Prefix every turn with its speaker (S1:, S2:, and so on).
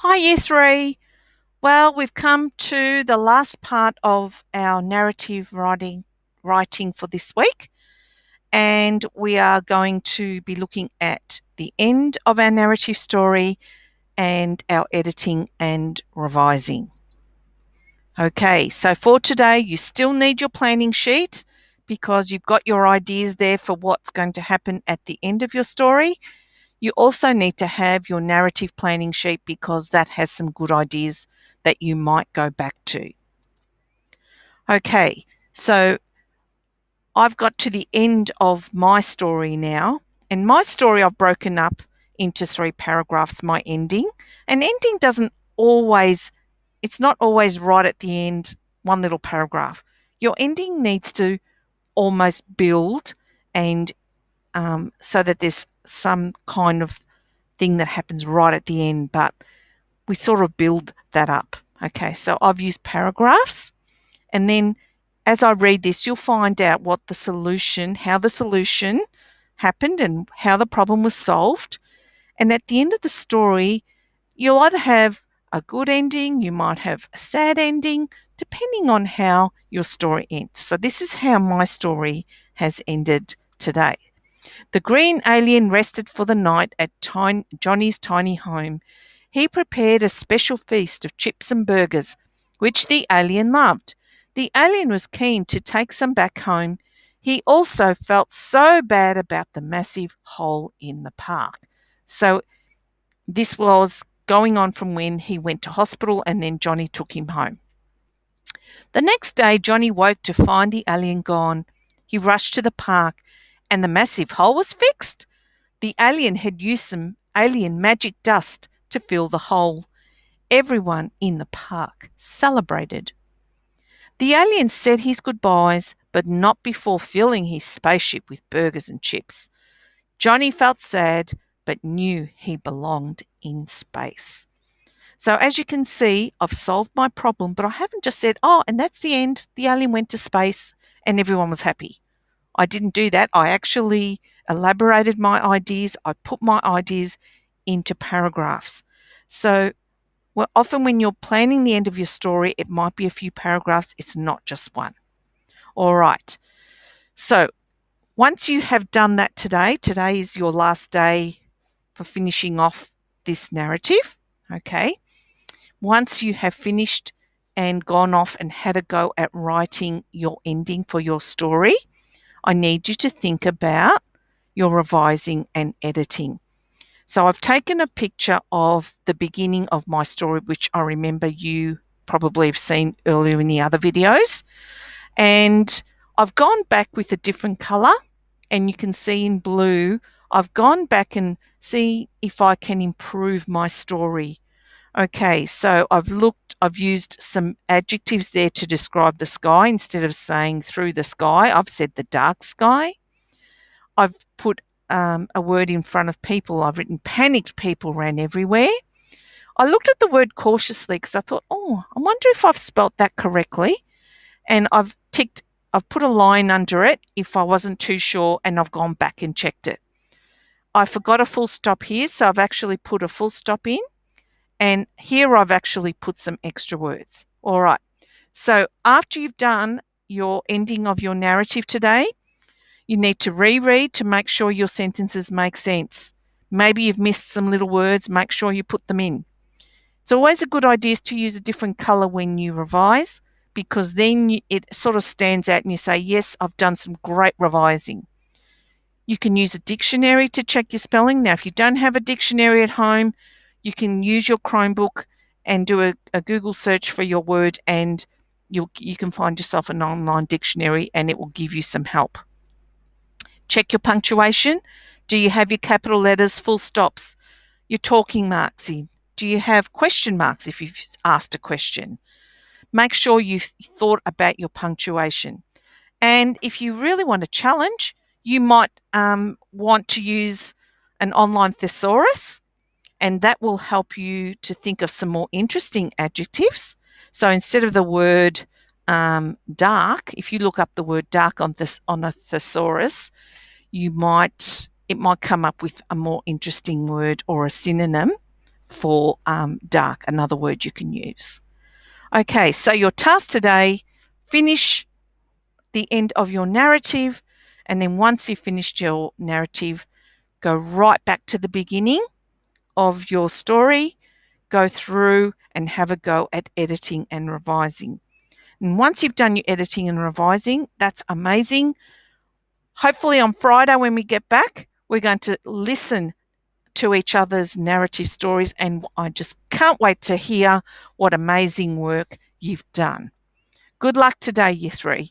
S1: Hi, Year 3. Well, we've come to the last part of our narrative writing for this week, and we are going to be looking at the end of our narrative story and our editing and revising. Okay, so for today, you still need your planning sheet because you've got your ideas there for what's going to happen at the end of your story. You also need to have your narrative planning sheet because that has some good ideas that you might go back to. Okay, so I've got to the end of my story now, and my story I've broken up into 3 paragraphs, my ending. An ending doesn't always, it's not always right at the end, one little paragraph. Your ending needs to almost build and so that there's some kind of thing that happens right at the end, but we sort of build that up. Okay, so I've used paragraphs, and then as I read this, you'll find out what the solution, how the solution happened and how the problem was solved. And at the end of the story, you'll either have a good ending, you might have a sad ending, depending on how your story ends. So this is how my story has ended today. The green alien rested for the night at Johnny's tiny home. He prepared a special feast of chips and burgers, which the alien loved. The alien was keen to take some back home. He also felt so bad about the massive hole in the park. So this was going on from when he went to hospital and then Johnny took him home. The next day, Johnny woke to find the alien gone. He rushed to the park and the massive hole was fixed. The alien had used some alien magic dust to fill the hole. Everyone in the park celebrated. The alien said his goodbyes, but not before filling his spaceship with burgers and chips. Johnny felt sad, but knew he belonged in space. So, as you can see, I've solved my problem, but I haven't just said, oh, and that's the end. The alien went to space and everyone was happy. I didn't do that. I actually elaborated my ideas. I put my ideas into paragraphs. So, well, often when you're planning the end of your story, it might be a few paragraphs. It's not just one. All right. So, once you have done that today is your last day for finishing off this narrative. Okay. Once you have finished and gone off and had a go at writing your ending for your story, I need you to think about your revising and editing. So I've taken a picture of the beginning of my story, which I remember you probably have seen earlier in the other videos. And I've gone back with a different color, and you can see in blue, I've gone back and see if I can improve my story. Okay, so I've used some adjectives there to describe the sky. Instead of saying through the sky, I've said the dark sky. I've put a word in front of people. I've written panicked people ran everywhere. I looked at the word cautiously because I thought, oh, I wonder if I've spelt that correctly. And I've put a line under it if I wasn't too sure, and I've gone back and checked it. I forgot a full stop here, so I've actually put a full stop in. And here I've actually put some extra words. All right. So after you've done your ending of your narrative today, you need to reread to make sure your sentences make sense. Maybe you've missed some little words, make sure you put them in. It's always a good idea to use a different color when you revise because then it sort of stands out and you say, yes, I've done some great revising. You can use a dictionary to check your spelling. Now, if you don't have a dictionary at home, you can use your Chromebook and do a Google search for your word, and you can find yourself an online dictionary and it will give you some help. Check your punctuation. Do you have your capital letters, full stops, your talking marks in? Do you have question marks if you've asked a question? Make sure you've thought about your punctuation. And if you really want a challenge, you might want to use an online thesaurus, and that will help you to think of some more interesting adjectives. So instead of the word dark, if you look up the word dark on a thesaurus, it might come up with a more interesting word or a synonym for dark, another word you can use. Okay, so your task today, finish the end of your narrative, and then once you've finished your narrative, go right back to the beginning of your story, go through and have a go at editing and revising. And once you've done your editing and revising, that's amazing. Hopefully on Friday when we get back, we're going to listen to each other's narrative stories, and I just can't wait to hear what amazing work you've done. Good luck today, Year 3.